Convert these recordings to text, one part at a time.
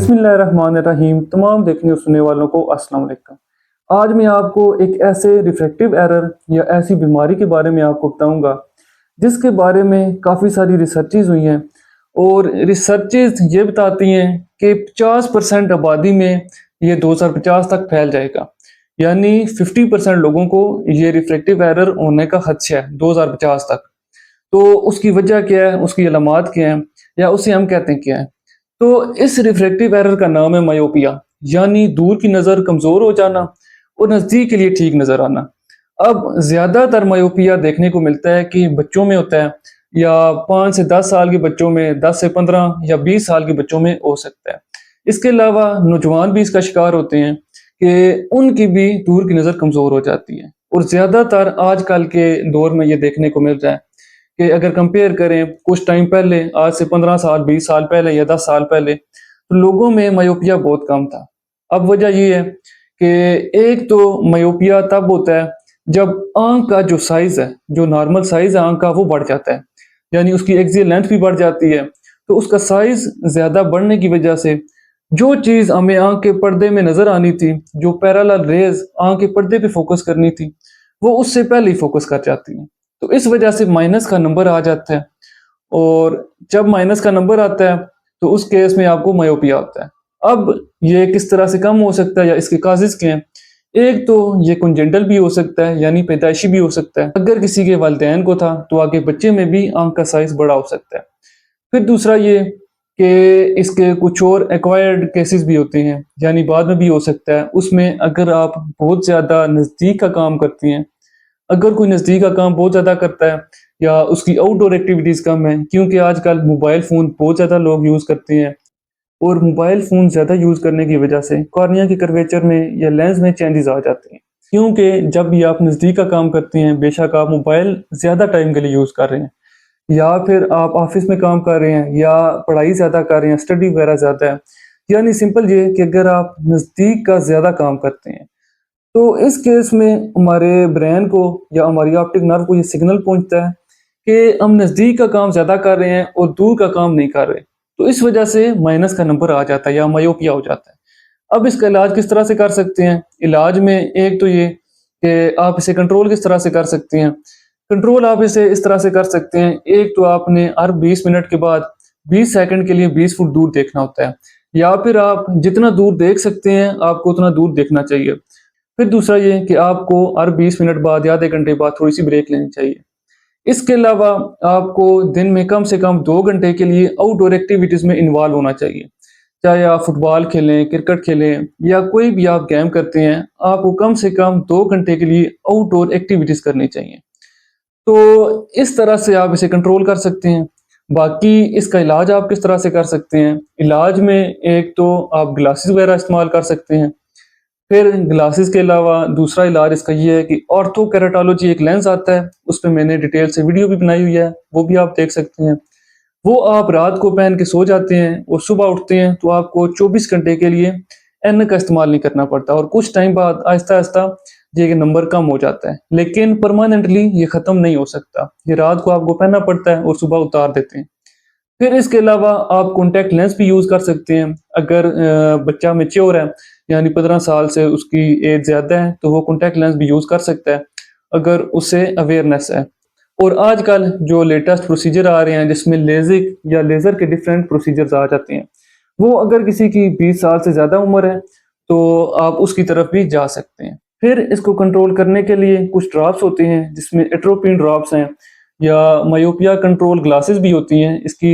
बिस्मिल्लाहिर्रहमानिर्रहीम। तमाम देखने और सुनने वालों को अस्सलाम वालेकुम। आज मैं आपको एक ऐसे रिफ्रैक्टिव एरर या ऐसी बीमारी के बारे में आपको बताऊंगा जिसके बारे में काफ़ी सारी रिसर्चेज हुई हैं और रिसर्चेज ये बताती हैं कि 50% आबादी में ये 2050 तक फैल जाएगा। यानी 50% लोगों को ये रिफ्रैक्टिव एरर होने का खदशा है 2050 तक। तो उसकी वजह क्या है, उसकी अलामात क्या है या उसे हम कहते हैं क्या है। तो इस रिफ्रैक्टिव एरर का नाम है मायोपिया, यानी दूर की नज़र कमज़ोर हो जाना और नज़दीक के लिए ठीक नज़र आना। अब ज़्यादातर मायोपिया देखने को मिलता है कि बच्चों में होता है या 5 से 10 साल के बच्चों में, 10 से 15 या 20 साल के बच्चों में हो सकता है। इसके अलावा नौजवान भी इसका शिकार होते हैं कि उनकी भी दूर की नज़र कमज़ोर हो जाती है। और ज़्यादातर आजकल के दौर में ये देखने को मिल रहा है कि अगर कंपेयर करें कुछ टाइम पहले, आज से 15 साल, 20 साल पहले या 10 साल पहले, तो लोगों में मायोपिया बहुत कम था। अब वजह ये है कि एक तो मायोपिया तब होता है जब आँख का जो साइज़ है, जो नॉर्मल साइज़ है आँख का, वो बढ़ जाता है। यानी उसकी एक्सियल लेंथ भी बढ़ जाती है। तो उसका साइज़ ज़्यादा बढ़ने की वजह से जो चीज़ हमें आँख के पर्दे में नज़र आनी थी, जो पैरेलल रेज़ आँख के पर्दे पे फ़ोकस करनी थी, वो उससे पहले ही फ़ोकस कर जाती हैं। तो इस वजह से माइनस का नंबर आ जाता है और जब माइनस का नंबर आता है तो उस केस में आपको मायोपिया होता है। अब ये किस तरह से कम हो सकता है या इसके काज़ेज़ क्या हैं? एक तो ये कंजेंटल भी हो सकता है, यानी पैदाइशी भी हो सकता है। अगर किसी के वालिदैन को था तो आगे बच्चे में भी आँख का साइज़ बड़ा हो सकता है। फिर दूसरा ये कि इसके कुछ और एक्वायर्ड केसेस भी होते हैं, यानी बाद में भी हो सकता है। उसमें अगर आप बहुत ज़्यादा नज़दीक का काम करती हैं, अगर कोई नज़दीक का काम बहुत ज़्यादा करता है या उसकी आउटडोर एक्टिविटीज़ कम है, क्योंकि आजकल मोबाइल फ़ोन बहुत ज़्यादा लोग यूज़ करते हैं और मोबाइल फ़ोन ज़्यादा यूज़ करने की वजह से कॉर्निया के कर्वेचर में या लेंस में चेंजेस आ जाते हैं। क्योंकि जब भी आप नज़दीक का काम करते हैं, बेशक आप मोबाइल ज़्यादा टाइम के लिए यूज़ कर रहे हैं या फिर आप ऑफिस में काम कर रहे हैं या पढ़ाई ज़्यादा कर रहे हैं, स्टडी वगैरह ज़्यादा है, यानी सिंपल ये कि अगर आप नज़दीक का ज़्यादा काम करते हैं तो इस केस में हमारे ब्रेन को या हमारी ऑप्टिक नर्व को ये सिग्नल पहुंचता है कि हम नज़दीक का काम ज़्यादा कर रहे हैं और दूर का काम नहीं कर रहे। तो इस वजह से माइनस का नंबर आ जाता है या मायोपिया हो जाता है। अब इसका इलाज किस तरह से कर सकते हैं? इलाज में एक तो ये कि आप इसे कंट्रोल किस तरह से कर सकते हैं। कंट्रोल आप इसे इस तरह से कर सकते हैं, एक तो आपने हर 20 मिनट के बाद 20 सेकंड के लिए 20 फुट दूर देखना होता है, या फिर आप जितना दूर देख सकते हैं आपको उतना दूर देखना चाहिए। फिर दूसरा ये कि आपको हर 20 मिनट बाद या आधे घंटे बाद थोड़ी-सी ब्रेक लेनी चाहिए। इसके अलावा आपको दिन में कम से कम 2 घंटे के लिए आउटडोर एक्टिविटीज़ में इन्वॉल्व होना चाहिए। चाहे आप फुटबॉल खेलें, क्रिकेट खेलें या कोई भी आप गेम करते हैं, आपको कम से कम 2 घंटे के लिए आउटडोर एक्टिविटीज़ करनी चाहिए। तो इस तरह से आप इसे कंट्रोल कर सकते हैं। बाकी इसका इलाज आप किस तरह से कर सकते हैं? इलाज में एक तो आप ग्लासेस वगैरह इस्तेमाल कर सकते हैं। फिर ग्लासेस के अलावा दूसरा इलाज इसका ये है कि ऑर्थो केराटोलॉजी एक लेंस आता है, उसपे मैंने डिटेल से वीडियो भी बनाई हुई है, वो भी आप देख सकते हैं। वो आप रात को पहन के सो जाते हैं और सुबह उठते हैं तो आपको 24 घंटे के लिए एन का इस्तेमाल नहीं करना पड़ता और कुछ टाइम बाद आहिस्ता-आहिस्ता ये नंबर कम हो जाता है। लेकिन परमानेंटली ये ख़त्म नहीं हो सकता। ये रात को आपको पहनना पड़ता है और सुबह उतार देते हैं। फिर इसके अलावा आप कॉन्टैक्ट लेंस भी यूज़ कर सकते हैं। अगर बच्चा मैच्योर है, यानी 15 साल से उसकी एज ज़्यादा है, तो वो कॉन्टैक्ट लेंस भी यूज़ कर सकता है, अगर उसे अवेयरनेस है। और आजकल जो लेटेस्ट प्रोसीजर आ रहे हैं, जिसमें लेज़िक या लेज़र के डिफरेंट प्रोसीजर्स आ जाते हैं, वो अगर किसी की 20 साल से ज़्यादा उम्र है, तो आप उसकी तरफ भी जा सकते हैं। फिर इसको कंट्रोल करने के लिए कुछ ड्रॉप्स होते हैं, जिसमें एट्रोपिन ड्रॉप्स हैं या मायोपिया कंट्रोल ग्लासेस भी होती हैं। इसकी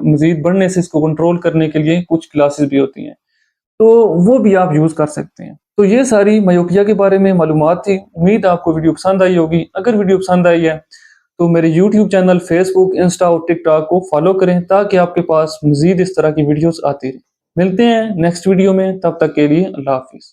मज़ीद बढ़ने से इसको कंट्रोल करने के लिए कुछ ग्लासेस भी होती हैं, तो वो भी आप यूज़ कर सकते हैं। तो ये सारी मायोपिया के बारे में मालूमात थी। उम्मीद आपको वीडियो पसंद आई होगी। अगर वीडियो पसंद आई है तो मेरे यूट्यूब चैनल, फेसबुक, इंस्टा और टिकटॉक को फॉलो करें ताकि आपके पास मज़ीद इस तरह की वीडियोज़ आती रहें। मिलते हैं नेक्स्ट वीडियो में, तब तक के लिए अल्लाह हाफ़िज़।